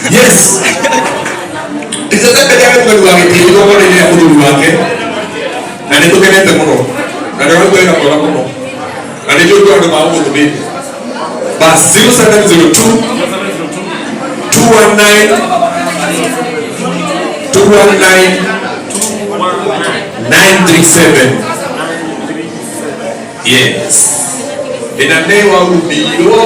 Yes. Bisa tak kerja dengan dua ini, itu orang ini aku dulu lagi. Nanti tu kena temu. Nanti orang tu yang orang temu. Nanti juga orang mau tu beli. Bas 0702 219 937. Yes. Inanewa ubiro.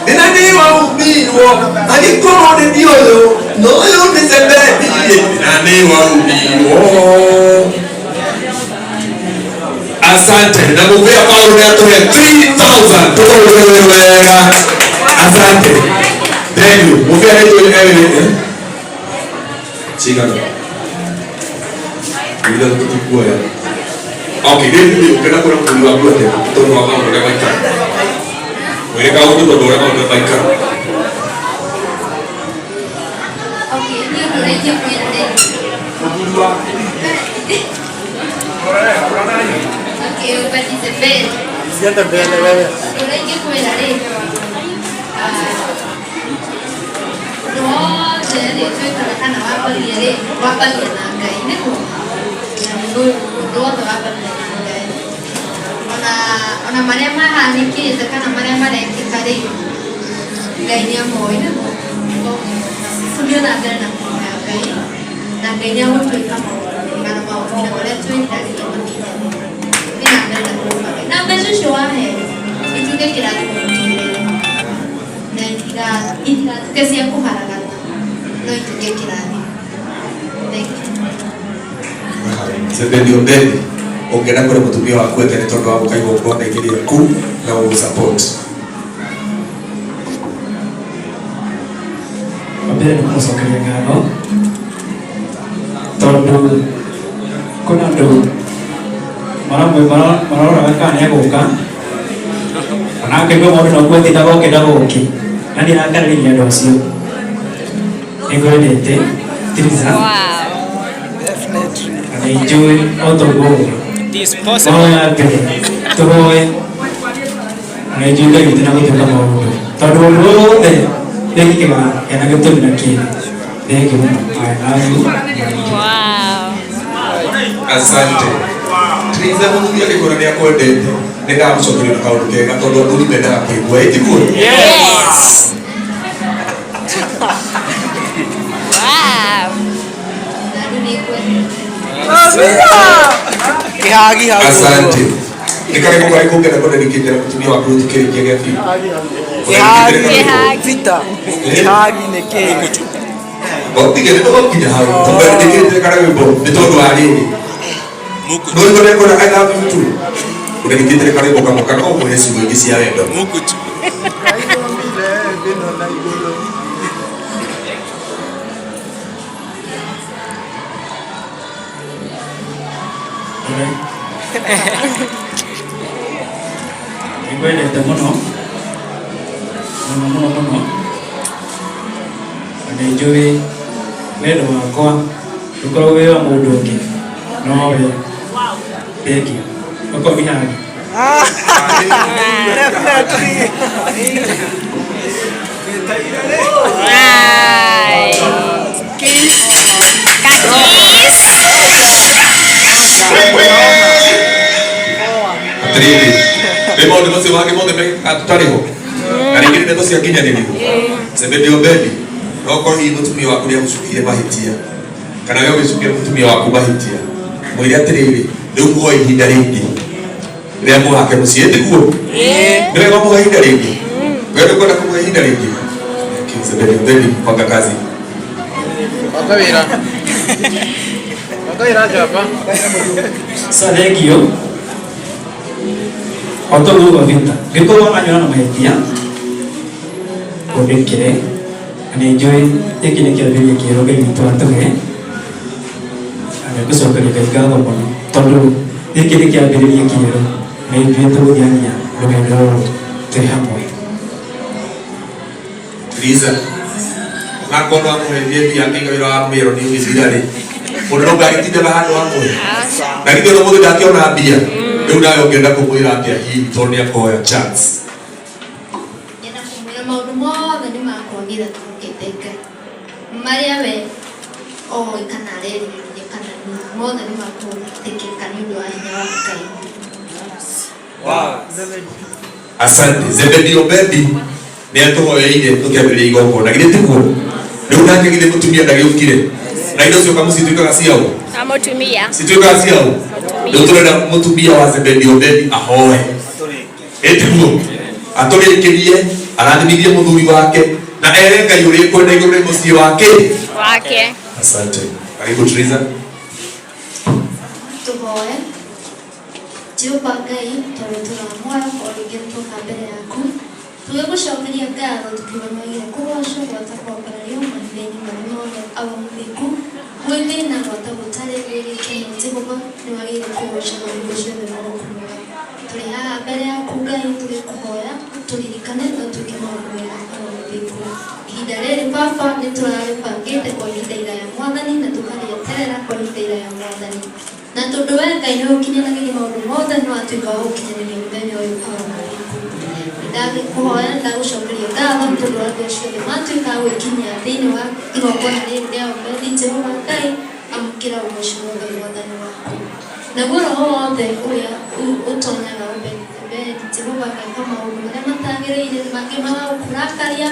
Inanewa ubiro. Alikuwa ni diolo. No yo nisebedi. Inanewa ubiro. Asante. Na muvia Paulo ya tohe 3,000. Tukowewewewa. Asante. Thank you. Muvia yetu ewe. Chika. Bila kutukua ya. Okay, dia kena kurang dua deh. Tuh orang udah baikkan. Mereka itu tuh orang udah baikkan. Okay, ini boleh jawab deh. Okay, berarti sebel. Siapa bela? Boleh jawab deh. No, jadi itu kan apa dia nak ini pun. Dua tu apa dia? Ona mana mah ni kita kan mana mana kita deh. Gayanya mau ini mau. Sudah nak ada nak gaya. Nak gayanya mau kita mau. Kalau mau kita boleh cuci dari tempat kita. Ini nak ada nak. Nak macam siapa itu dia kira tu. Dan kita kasi aku harakan. No itu dia kira ni. Sebendi ombeni ongera kore mutumia waku etene tondu wa mukai goko ndekiria ku na wo support Mbere ni musokeria ngano tondu kuna ndu marora kana ya goka ana ke go mori no kweti dago ke dago ki nani nakana ni ndo sio engore dete tiriza enjoy otogo disposable toy enjoy dari itu nak kita mau todo deh kita yang nak kita nak kini deh kita wow asante triza mungu yake kuna ni akode nenda msokoni na kaudu ke ngatodo duli benda ke gwa eti ku yes Kihagi asante nikare kwa iko kenda kwa nikite kutumia wa kurudi kile kile kitu Kihagi vita Kihagi neke Bokti kile to bokti jaharu tumba nikite kare bo bitondo ali muku ndio ndio kwa I love you too kuna nikite kare boka moka kwa mwezi mwingisi ya wendo muku tu Igual de mono ane joe lelo kwa tukoro wewa mudoki no we begi oko bihani definitely kiss Trivi. Bemo de você vai que pode pegar atutariho. Kari kile ndio sia kinya nini. Sebendi obedi. Roko hii mutumia wako ya msukire bahitia. Kana wewe msukire mutumia wako bahitia. Mwili atrivi. Ndio ngo ihinda ringi. Ndio mo hake musiete kuo. Ndio ngo ihinda ringi. Wewe kwenda kwa ihinda ringi. Sebendi obedi panga kazi. Wakawira japa. Salegio otogo vita geko wananyona na mahia odekere ane joy ekine kia bili kia robe mitwa toge ane kusoka ni kaga ko bono tondo ekine kia bili kia ro ne viento diania lo que no te amo Liza makono amu hevye ya kinga ilo amero ni wizidari Mundu ngagitinde handu hamwe. Na githio no mundu ndakiona mbia. Riu nawe ungienda kumwira atia hihi tondu niakoya chance. Yenda kumwira maundu mothe ni makwagire tukite Ngai. Maria we kana reri kana mothe ni makwagire kana ndu wa hinya wa Ngai. Asante. Zebedio Bebi ni atuhoyeire tukiambĩrĩria igongona githĩ tiguo. Riu nake githĩ mutumia ndagiukire. Na indo cio kamucituikaga ciao. Amutumia. Situikaga ciao. Riu turenda mutumia wa Zebedio Bebi ahoe. Etiguo. Atũrĩkĩrie arathimithie muthuri wake na ere Ngai ũrĩa kwenda igũrũ mũciĩ wake. Asante. Karibu Triza. Tuhoe. Jehova Ngai, tũramũhoya ũrĩngĩ tũka mbere yaku. Tũgĩgũcokeria ngatho tũkĩrũmagĩrĩra kũgocwo gwata kwambarario mahinda-inĩ marĩa mothe awamu wĩku. Mwĩthĩ na gwata gũtarĩ gĩkeno Jehova nĩwagĩrĩire kũgoca maũndũ ciothe magũkũmũra. Tũrĩ haha mbere yaku Ngai tũgĩkũhoya tũririkane na twĩke maũndũ wega awamu wĩku. Ihinda rĩrĩ Baba nĩtũrarĩbangĩte kwa ihinda iraya Mwathani na tũkarĩeterera kwa ihinda iraya Mwathani. Na tondũ we Ngai nĩ ũkinyanagĩria maũndũ mothe nĩ watuĩka wa gũkinyanĩria mũthenya ũyũ awamu wĩku. Ndagĩkũhoya ndagũcokeria ngatho tondũ andũ ciothe matuĩka a gwĩkinyia thĩinĩ wa igongona rĩrĩ rĩa ũmũthĩ Jehova Ngai amũkĩra ũgooci wothe Mwathani waku. Naguo roho wothe ũrĩa ũtonyaga ũmbeni Jehova ageka maũndũ marĩa matagĩrĩire mangĩ magagũkũrakaria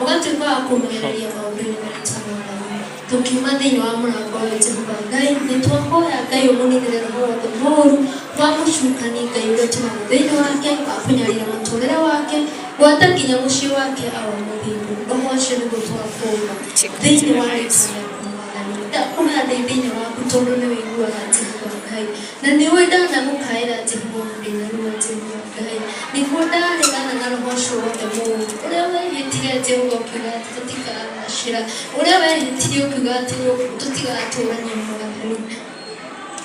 ũgatuĩka wa kũmenyerera maũndũ-inĩ maritũ Mwathani. Tukiuma thĩinĩ wa mũrango ũyũ Jehova Ngai nĩtwahoya Ngai ũmũninĩre roho wothe mũũru wa mũcukani Ngai ũrĩa ũtũmaga thĩinĩ wake wa kũnyarira mũtũrĩre wake gwata nginya mũciĩ wake awamu wĩku. Roho ũcio nĩguo twakũũma thĩinĩ wa rĩĩtwa rĩaku Mwathani. Ndakũhoya ndĩ thĩinĩ waku tondũ nĩ wĩiguaga Jehova Ngai na nĩ ũĩ ndanagũkaĩra Jehova ndĩna ruo Jehova Ngai. Nĩguo ndaregana na roho ũcio wothe mũũru ũrĩa wehĩtire Jehova ũkiuga atĩ tũtikanacira, ũrĩa wehĩtire ũkiuga atĩ tũtigatũũranie Mwathani.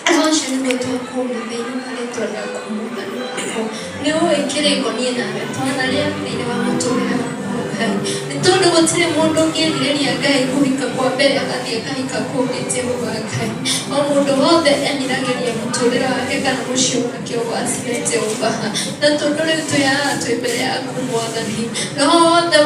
Roho ũcio nĩguo twakũũma thĩinĩ wa rĩĩtwa rĩaku Mwathani wakwa. Nĩ ũĩ kĩrĩko niĩ nawe twanarĩa thĩinĩ wa mũtũrĩre wakwa Ngai. Nĩ tondũ gũtirĩ mũndũ ũngĩerirĩria Ngai kũhika kwa mbere agathiĩ akahika kũngĩ Jehova Ngai. O mũndũ wothe eriragĩria mũtũrĩre wake kana mũciĩ wake ũgwacire Jehova. Na tondũ rĩu twĩ haha twĩ mbere yaku Mwathani, roho wothe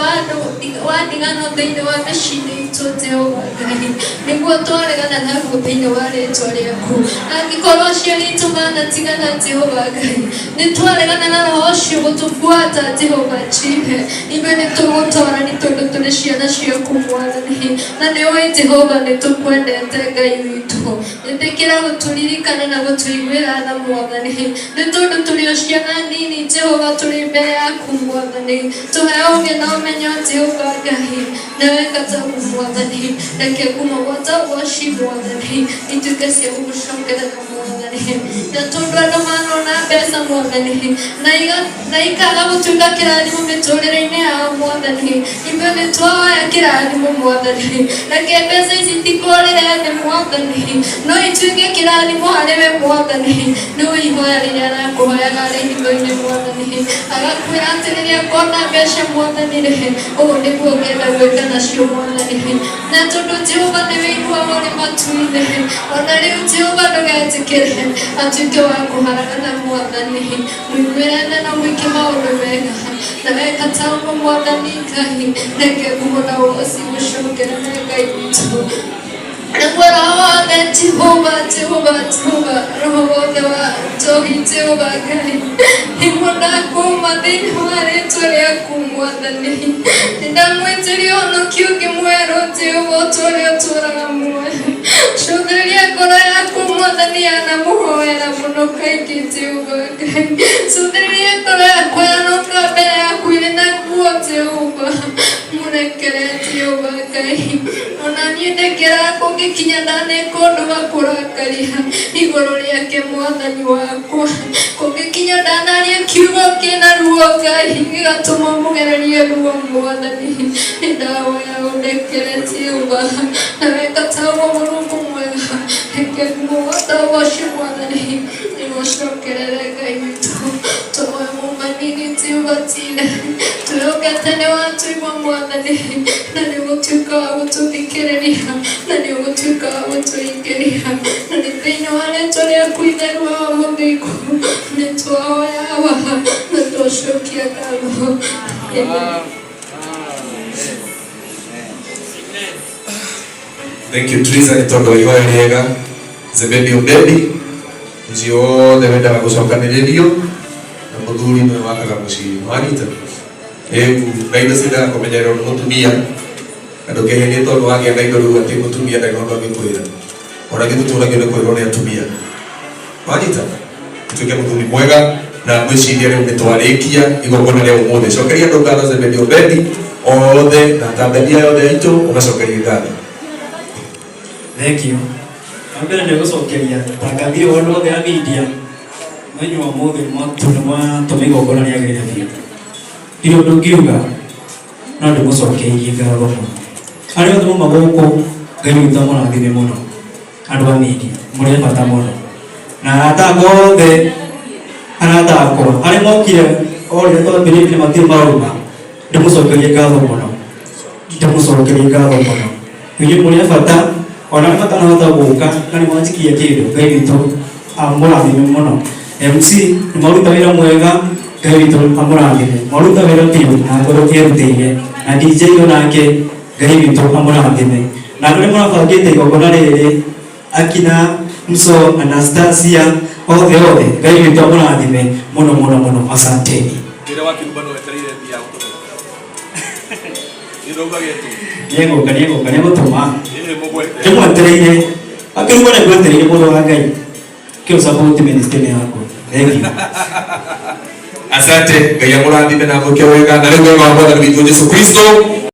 wa ndigano thĩinĩ wa mĩciĩ-inĩ itũ Jehova Ngai nĩguo twaregana naguo thĩinĩ wa rĩĩtwa rĩaku. Angĩkorwo aciari aitũ manatigana Jehova Ngai nĩtwaregana na roho ũcio gũtũbuata Jehova Jihe. Ithuĩ nĩtũgũtwara nĩ tondũ tũrĩ ciana ciaku Mwathani na nĩ ũĩ Jehova nĩtũkwendete Ngai witũ. Ĩtĩkĩra gũtũririkana na gũtũiguĩra tha Mwathani nĩ tondũ tũrĩ o ciana nini Jehova tũrĩ mbere yaku Mwathani. Tũhe ũũgĩ na ũmenyo Jehova Ngai na weka tabu Mwathani. Reke ngumo gwata ũgooci Mwathani ituĩke cia gũgũcokerera Mwathani. Na tondũ andũ manona mbeca Mwathani na ikaga gũtuĩka kĩrathimo mĩtũrĩre-inĩ yao Mwathani, ithuĩ nĩtwahoya kĩrathimo Mwathani. Reke mbeca ici itikũrĩre thĩ Mwathani no ituĩke kĩrathimo harĩ we Mwathani. Nĩ ũĩ ihoya rĩrĩa arakũhoyaga arĩ hitho-inĩ Mwathani, agakwĩra atĩ rĩrĩa ngona mbeca Mwathani rĩ ũũ nĩguo ngenda gwĩka nacio Mwathani. Na tondũ Jehova nĩ wĩiguaga ũrĩ matu-inĩ ona rĩu Jehova ndũgetĩkĩre atuĩke wa kũharagana Mwathani. Mũiguĩre tha na mwĩke maũndũ mega na weka ta ũguo Mwathani Ngai. Reke ngumo na ũgooci gũcokerere Ngai witũ. Naguo roho wothe Jehova roho wothe wa njohi Jehova Ngai nĩguo ndakũũma thĩinĩ wa rĩĩtwa rĩaku Mwathani. Nĩndamwĩtĩria ũhonokio ũngĩ mwerũ Jehova ũtũũre ũtũũraga muoyo. Cokereria ngoro yaku Mwathani yanamũhoera mũno kaingĩ Jehova Ngai. Cokereria ngoro yakwa yanoka mbere yaku irĩ na nguo Jehova. Mũrekere Jehova Ngai ona niĩ ndekera kũngĩkinya ndaneka ũndũ wa kũrakaria igũrũ rĩake Mwathani wakwa. Kũngĩkinya ndanaria kiugo kĩna ruo Ngai gĩgatũma mũgererie ruo Mwathani. Nĩndahoya ũndekere Jehova na weka ta ũguo Mũrungu mwega. Reke ngumo gwata ũgooci Mwathani nĩgũcokerere Ngai witũ. Tũhoya mũmanini Jehova Jire twĩhokete nĩ watũigua Mwathani na nĩũgũtuĩka wa gũtũthikĩrĩria na nĩũgũtuĩka wa gũtũingĩria. kuinua Mungu nitoa hawa natoshokia kama Thank you Teresa ni tondo ihoya riega Zebedi Obedi ndio ndenda gucokaniririo na muthuri ni wakaga mucii wanita ngaida sida kumenyerera mutumia andu kehenie tondu wagia ngaido riu ati mutumia ndai nondu agikwira ona gituturagio ni kwirwo ni atumia wanita tuke muthuri mwega na mwiciria riu nitwarikia igongona ria umuthi cokeria andu ngatho Zebedi Obedi othe na Tanzania yothe itu ugacokeria ngatho. Thank you. Ambele ndio gucokeria tangathire wondu wothe a media mwenyu wa mothe mwa tumigo ngona ni agire biu iro ndungiuga no ndimucokeirie ngatho ari othe magoko ngai witũ mũrathime mũno andũ a media mũrĩ bata mũno na arata othe arata akwa arĩ mokire orĩre twambĩrĩirie matirĩ marauga ndimucokerie ngatho mũno inyuĩ mũrĩ bata ona matanahota gũka na nĩmwanjikia kĩndũ ngai witũ amũrathime mũno MC nĩmaruta wĩra mwega ngai witũ amũrathime maruta wĩra biũ na ngoro ĩrutĩire na DJ onake ngai witũ amũrathime na andũ nĩmũrabangĩte igongona rĩrĩ akina Mso Anastasia othe ngai witũ amũrathime mũno asanteni Niego toma. Kemu antereire. Akemu na gwetereire muno wa Ngai. Kyo support ministry yako. Thank you. Asante, Ngai amũrathime na mũke wega na rĩu wega wa Bwana witũ Yesu Kristo.